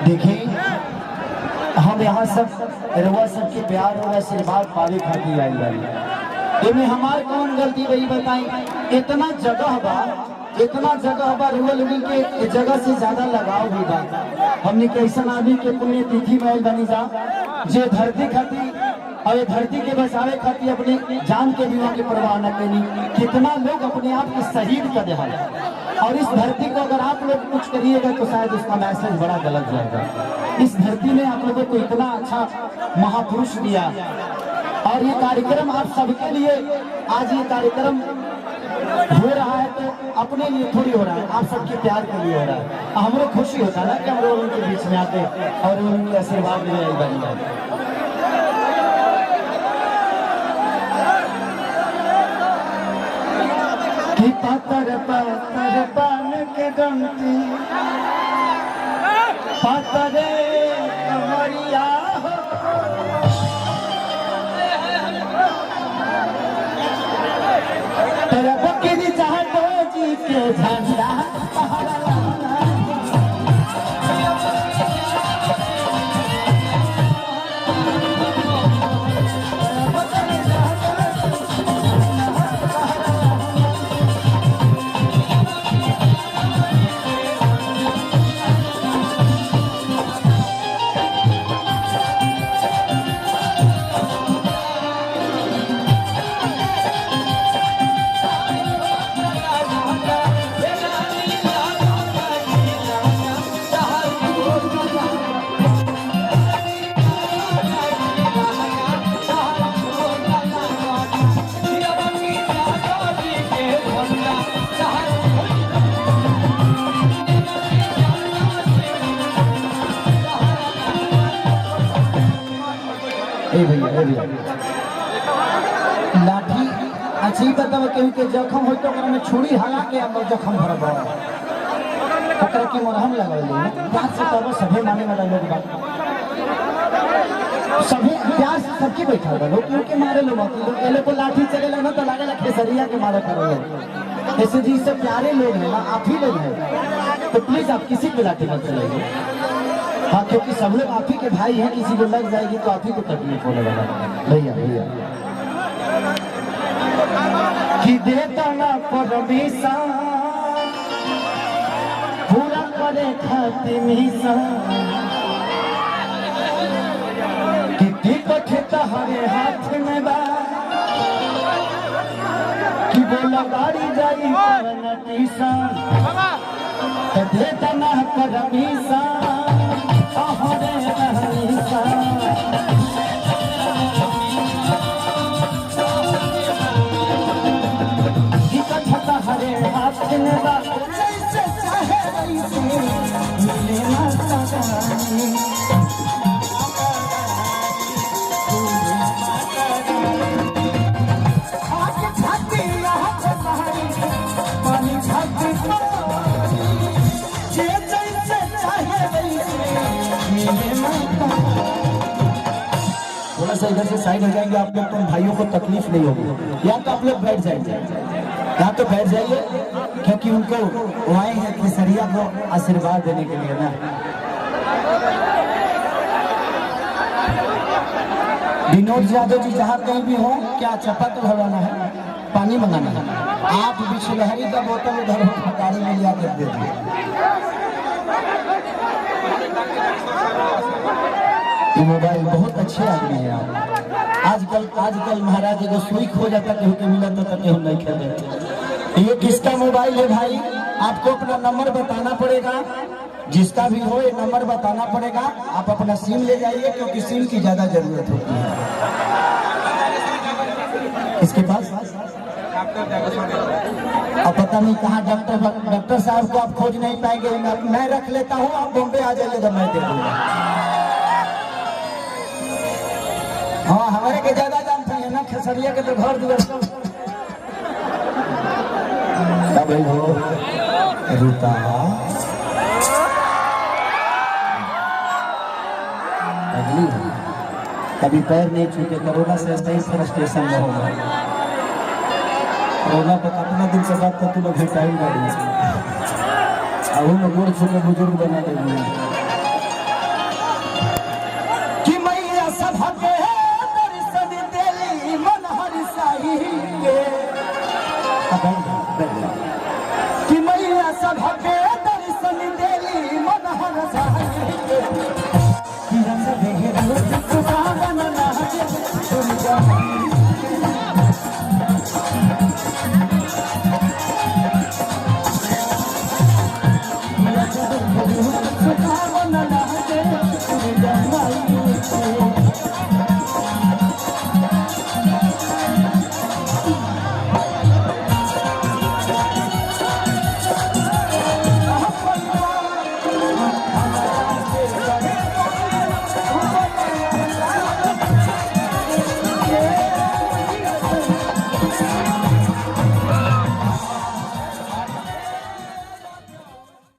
देखिए हम यहाँ सब रउआ सबके प्यार और आशीर्वाद पावे खातिर आई बारी। इनमें हमार कौन गलती रही बताई? इतना जगह बा रउआ लोगन के जगह से ज्यादा लगाव भी बा। हमने कैसा आदमी के पुण्य तिथि में बनी जा जे धरती खातिर और ये धरती के बचावे खातिर अपने जान के बीमा की परवाह न करी। कितना लोग अपने आप को शहीद कर दे और इस धरती को अगर आप लोग कुछ करिएगा तो शायद उसका मैसेज बड़ा गलत जाएगा। इस धरती ने आप लोगों को इतना अच्छा महापुरुष दिया और ये कार्यक्रम आप सबके लिए आज ये कार्यक्रम हो रहा है तो अपने लिए थोड़ी हो रहा है, आप सबके प्यार के लिए हो रहा है। हमरो खुशी होता है ना कि हम लोग उनके बीच में आते और उनके आशीर्वाद ले बन पातर पान के गंती पातरे कमरिया तेरा बकरी चाहतो जी के झंडा लाठी अच्छी बताओ केहू के जख्म हो तो में छुरी हला के हम जख्म भरब ओकरा के मरहम लगावे बात से तब सभी माने वाला लोग बात सभी प्यार से सबकी बैठा हुआ लोग क्योंकि मारे लोग ये लोग को लाठी चलेला ना तो लागेला खेसरिया के मारा करो। ऐसे जी सब प्यारे लोग हैं ना, आप ही लोग हैं तो प्लीज आप किसी पे लाठी मत चलाइए। हाँ क्योंकि सब लोग आप ही के भाई हैं, किसी को लग जाएगी तो आप ही को तकलीफ होने वाला। भैया भैया कि देता ना परमिशन पूरा करे खातिर मिशन कि टिकट तहरे हाथ में बा कि बोला गाड़ी जाई नटीशन देता ना परमिशन थोड़ा सा इधर से साइड हो जाएंगे आप लोग तो भाइयों को तकलीफ नहीं होगी। या तो आप लोग बैठ जाइए, या तो बैठ जाइए क्योंकि उनको आए हैं खेसरिया को आशीर्वाद देने के लिए ना। विनोद यादव जी जहाँ कहीं भी हो क्या चपातल हवाना है, पानी मंगाना है, आप बिछलहरी का बोतल उधर गाड़ी में लिया कर दे दिए। मोबाइल बहुत अच्छे आदमी है आप। आजकल महाराज एगो सुई खो जाता केहू के मिला तो केहू नहीं खेले। ये किसका मोबाइल है भाई? आपको अपना नंबर बताना पड़ेगा, जिसका भी हो ये नंबर बताना पड़ेगा। आप अपना सिम ले जाइए क्योंकि सिम की ज्यादा जरूरत होती है इसके पास। अब पता नहीं कहाँ डॉक्टर साहब को आप खोज नहीं पाएंगे। मैं रख लेता हूँ, आप बॉम्बे आ जाइएगा, मैं दे दूंगा। हाँ हमारे के ज्यादा जानते हैं ना, खेसरिया के तो घर दुआर हो रूपा अगली कभी पैर नहीं छूटे। कोरोना से सही फ्रस्ट्रेशन में होगा। कोरोना पर कितना दिन से बात करते लोग भेटा ही नहीं, अब गोड़ छू के बुजुर्ग बना देंगे।